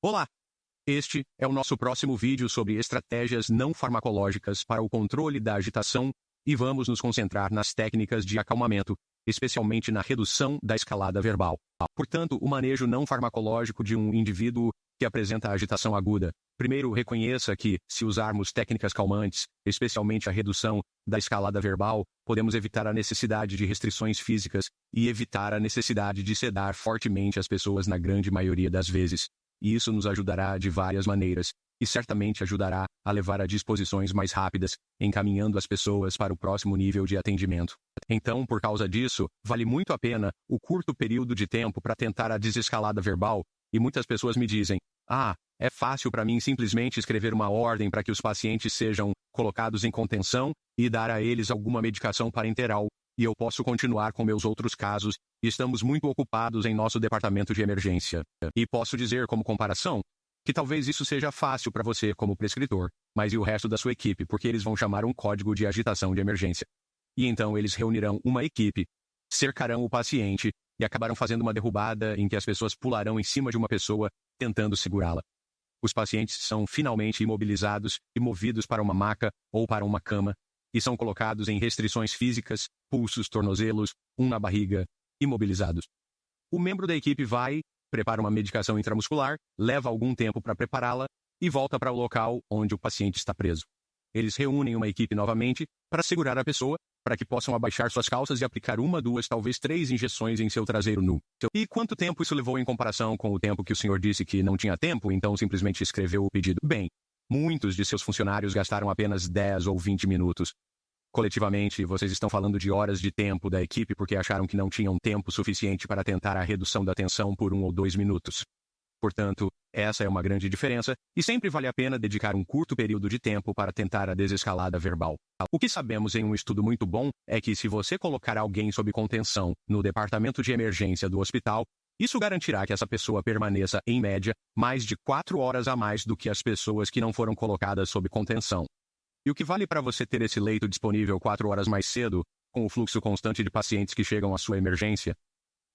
Olá! Este é o nosso próximo vídeo sobre estratégias não farmacológicas para o controle da agitação e vamos nos concentrar nas técnicas de acalmamento, especialmente na redução da escalada verbal. Portanto, o manejo não farmacológico de um indivíduo que apresenta agitação aguda. Primeiro, reconheça que, se usarmos técnicas calmantes, especialmente a redução da escalada verbal, podemos evitar a necessidade de restrições físicas e evitar a necessidade de sedar fortemente as pessoas na grande maioria das vezes. E isso nos ajudará de várias maneiras, e certamente ajudará a levar a disposições mais rápidas, encaminhando as pessoas para o próximo nível de atendimento. Então, por causa disso, vale muito a pena o curto período de tempo para tentar a desescalada verbal, e muitas pessoas me dizem, é fácil para mim simplesmente escrever uma ordem para que os pacientes sejam colocados em contenção e dar a eles alguma medicação parenteral, e eu posso continuar com meus outros casos, e estamos muito ocupados em nosso departamento de emergência. E posso dizer como comparação, que talvez isso seja fácil para você como prescritor, mas e o resto da sua equipe, porque eles vão chamar um código de agitação de emergência. E então eles reunirão uma equipe, cercarão o paciente, e acabarão fazendo uma derrubada em que as pessoas pularão em cima de uma pessoa, tentando segurá-la. Os pacientes são finalmente imobilizados e movidos para uma maca ou para uma cama, e são colocados em restrições físicas, pulsos, tornozelos, na barriga, imobilizados. O membro da equipe vai, prepara uma medicação intramuscular, leva algum tempo para prepará-la, e volta para o local onde o paciente está preso. Eles reúnem uma equipe novamente para segurar a pessoa, para que possam abaixar suas calças e aplicar 1, 2, talvez 3 injeções em seu traseiro nu. E quanto tempo isso levou em comparação com o tempo que o senhor disse que não tinha tempo, então simplesmente escreveu o pedido? Bem, muitos de seus funcionários gastaram apenas 10 ou 20 minutos. Coletivamente, vocês estão falando de horas de tempo da equipe porque acharam que não tinham tempo suficiente para tentar a redução da tensão por 1 ou 2 minutos. Portanto, essa é uma grande diferença, e sempre vale a pena dedicar um curto período de tempo para tentar a desescalada verbal. O que sabemos em um estudo muito bom é que se você colocar alguém sob contenção no departamento de emergência do hospital, isso garantirá que essa pessoa permaneça, em média, mais de 4 horas a mais do que as pessoas que não foram colocadas sob contenção. E o que vale para você ter esse leito disponível 4 horas mais cedo, com o fluxo constante de pacientes que chegam à sua emergência?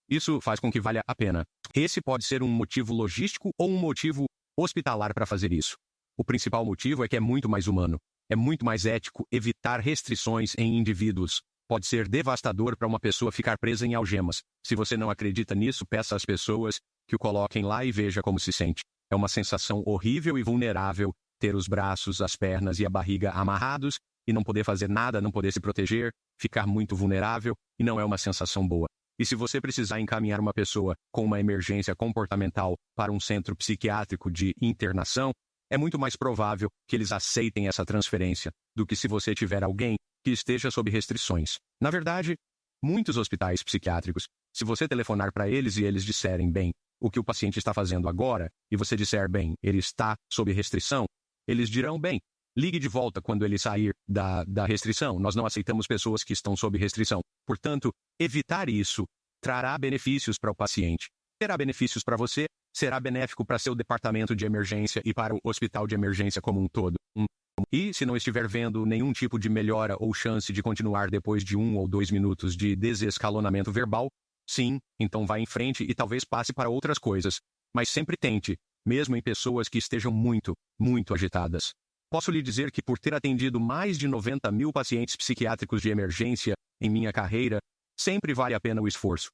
Isso faz com que valha a pena. Esse pode ser um motivo logístico ou um motivo hospitalar para fazer isso. O principal motivo é que é muito mais humano. É muito mais ético evitar restrições em indivíduos. Pode ser devastador para uma pessoa ficar presa em algemas. Se você não acredita nisso, peça às pessoas que o coloquem lá e veja como se sente. É uma sensação horrível e vulnerável ter os braços, as pernas e a barriga amarrados e não poder fazer nada, não poder se proteger, ficar muito vulnerável, e não é uma sensação boa. E se você precisar encaminhar uma pessoa com uma emergência comportamental para um centro psiquiátrico de internação, é muito mais provável que eles aceitem essa transferência do que se você tiver alguém que esteja sob restrições. Na verdade, muitos hospitais psiquiátricos, se você telefonar para eles e eles disserem, bem, o que o paciente está fazendo agora, e você disser, bem, ele está sob restrição, eles dirão, bem, ligue de volta quando ele sair da restrição. Nós não aceitamos pessoas que estão sob restrição. Portanto, evitar isso trará benefícios para o paciente. Terá benefícios para você, será benéfico para seu departamento de emergência e para o hospital de emergência como um todo. E se não estiver vendo nenhum tipo de melhora ou chance de continuar depois de 1 ou 2 minutos de desescalonamento verbal, sim, então vá em frente e talvez passe para outras coisas. Mas sempre tente, mesmo em pessoas que estejam muito, muito agitadas. Posso lhe dizer que por ter atendido mais de 90 mil pacientes psiquiátricos de emergência em minha carreira, sempre vale a pena o esforço.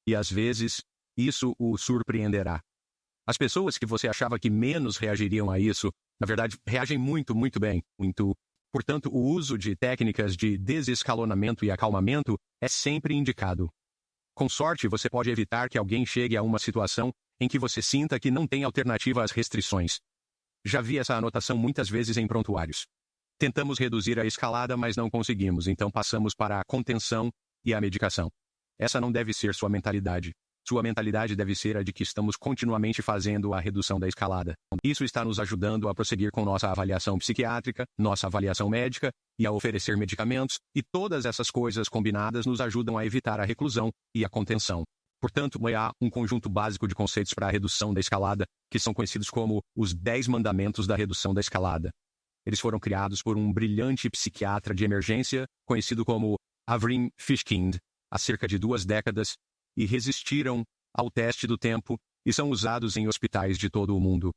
E às vezes, isso o surpreenderá. As pessoas que você achava que menos reagiriam a isso, na verdade, reagem muito, muito bem. Portanto, o uso de técnicas de desescalonamento e acalmamento é sempre indicado. Com sorte, você pode evitar que alguém chegue a uma situação em que você sinta que não tem alternativa às restrições. Já vi essa anotação muitas vezes em prontuários. Tentamos reduzir a escalada, mas não conseguimos, então passamos para a contenção e a medicação. Essa não deve ser sua mentalidade. Sua mentalidade deve ser a de que estamos continuamente fazendo a redução da escalada. Isso está nos ajudando a prosseguir com nossa avaliação psiquiátrica, nossa avaliação médica, e a oferecer medicamentos, e todas essas coisas combinadas nos ajudam a evitar a reclusão e a contenção. Portanto, há um conjunto básico de conceitos para a redução da escalada, que são conhecidos como os 10 mandamentos da redução da escalada. Eles foram criados por um brilhante psiquiatra de emergência, conhecido como Avrim Fishkind, há cerca de 2 décadas, e resistiram ao teste do tempo e são usados em hospitais de todo o mundo.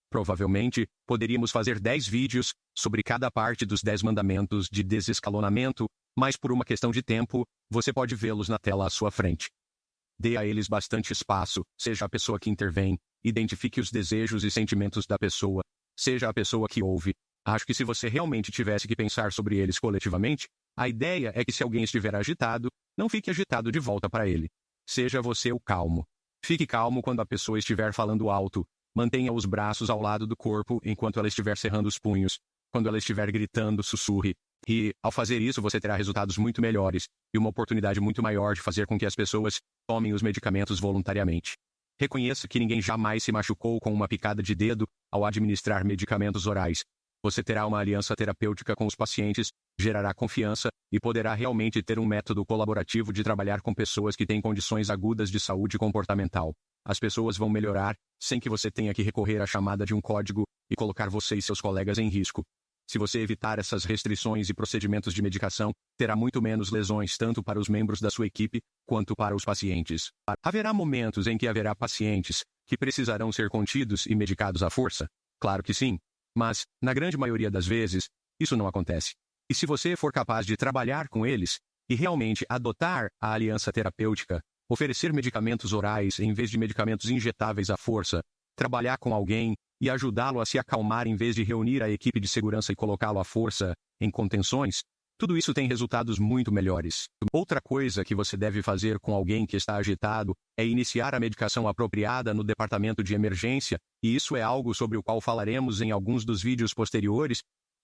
Provavelmente, poderíamos fazer 10 vídeos sobre cada parte dos 10 mandamentos de desescalonamento, mas por uma questão de tempo, você pode vê-los na tela à sua frente. Dê a eles bastante espaço, seja a pessoa que intervém, identifique os desejos e sentimentos da pessoa, seja a pessoa que ouve. Acho que se você realmente tivesse que pensar sobre eles coletivamente, a ideia é que se alguém estiver agitado, não fique agitado de volta para ele. Seja você o calmo. Fique calmo quando a pessoa estiver falando alto. Mantenha os braços ao lado do corpo enquanto ela estiver cerrando os punhos. Quando ela estiver gritando, sussurre. E, ao fazer isso, você terá resultados muito melhores e uma oportunidade muito maior de fazer com que as pessoas tomem os medicamentos voluntariamente. Reconheça que ninguém jamais se machucou com uma picada de dedo ao administrar medicamentos orais. Você terá uma aliança terapêutica com os pacientes, gerará confiança e poderá realmente ter um método colaborativo de trabalhar com pessoas que têm condições agudas de saúde comportamental. As pessoas vão melhorar, sem que você tenha que recorrer à chamada de um código e colocar você e seus colegas em risco. Se você evitar essas restrições e procedimentos de medicação, terá muito menos lesões tanto para os membros da sua equipe, quanto para os pacientes. Haverá momentos em que haverá pacientes que precisarão ser contidos e medicados à força? Claro que sim. Mas, na grande maioria das vezes, isso não acontece. E se você for capaz de trabalhar com eles, e realmente adotar a aliança terapêutica, oferecer medicamentos orais em vez de medicamentos injetáveis à força, trabalhar com alguém e ajudá-lo a se acalmar em vez de reunir a equipe de segurança e colocá-lo à força em contenções, tudo isso tem resultados muito melhores. Outra coisa que você deve fazer com alguém que está agitado é iniciar a medicação apropriada no departamento de emergência, e isso é algo sobre o qual falaremos em alguns dos vídeos posteriores,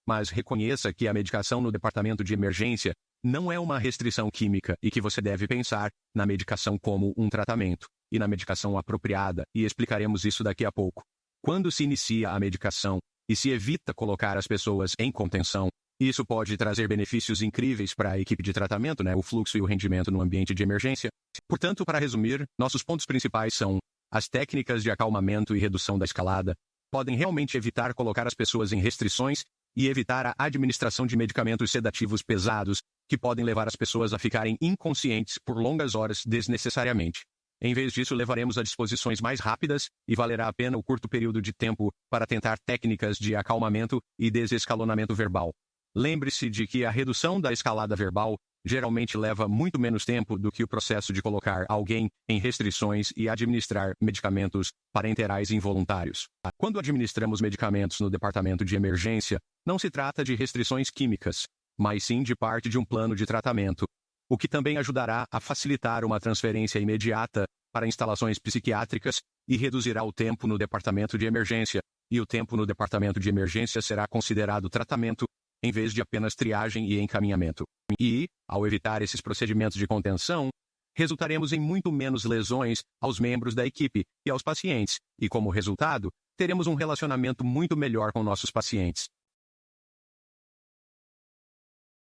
mas reconheça que a medicação no departamento de emergência não é uma restrição química e que você deve pensar na medicação como um tratamento, e na medicação apropriada, e explicaremos isso daqui a pouco. Quando se inicia a medicação e se evita colocar as pessoas em contenção, isso pode trazer benefícios incríveis para a equipe de tratamento, o fluxo e o rendimento no ambiente de emergência. Portanto, para resumir, nossos pontos principais são: as técnicas de acalmamento e redução da escalada podem realmente evitar colocar as pessoas em restrições e evitar a administração de medicamentos sedativos pesados, que podem levar as pessoas a ficarem inconscientes por longas horas desnecessariamente. Em vez disso, levaremos a disposições mais rápidas e valerá a pena o curto período de tempo para tentar técnicas de acalmamento e desescalonamento verbal. Lembre-se de que a redução da escalada verbal geralmente leva muito menos tempo do que o processo de colocar alguém em restrições e administrar medicamentos parenterais involuntários. Quando administramos medicamentos no departamento de emergência, não se trata de restrições químicas, mas sim de parte de um plano de tratamento, o que também ajudará a facilitar uma transferência imediata para instalações psiquiátricas e reduzirá o tempo no departamento de emergência, e o tempo no departamento de emergência será considerado tratamento, em vez de apenas triagem e encaminhamento. E, ao evitar esses procedimentos de contenção, resultaremos em muito menos lesões aos membros da equipe e aos pacientes, e como resultado, teremos um relacionamento muito melhor com nossos pacientes.